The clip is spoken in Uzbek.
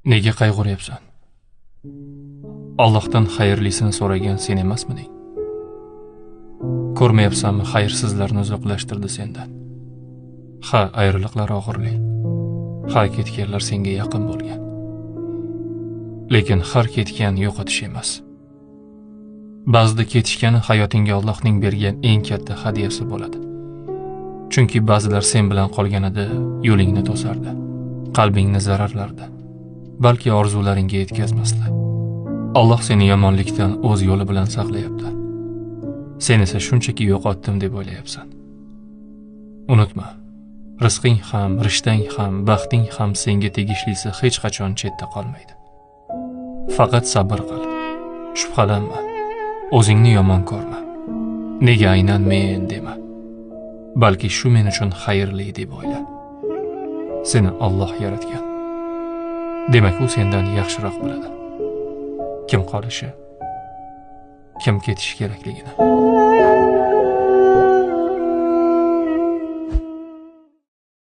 Nega qayg'uryapsan? Allohdan xayrlisini so'ragan sen emasmiding? Ko'rmayapsanmi, xayrsizlarni uzoqlashtirdi sendan. Ha, ayriliqlar og'irlik. Ha, ketganlar senga yaqin bo'lgan. Lekin har ketgan yo'qotish emas. Ba'zida ketishgani hayotingga Allohning bergan eng katta hadyasi bo'ladi. Chunki ba'zilar sen bilan qolganida yo'lingni to'sardi, qalbingni zararlardi, balki orzularingga yetkazmasdi. Alloh seni yomonlikdan o'z yo'li bilan saqlayapti. Sen esa shunchaki yo'qotdim deb o'ylayapsan. Unutma, rizqing ham, rishtang ham, baxting ham senga tegishlisi hech qachon chetda qolmaydi. Faqat sabr qil, shubhalanma, o'zingni yomon ko'rma. Nega aynan men dema, balki shu men uchun xayrli deb o'yla. Seni Alloh yaratgan. Demak, u sendan yaxshiroq biladi. Kim qolishi, kim ketishi kerakligini.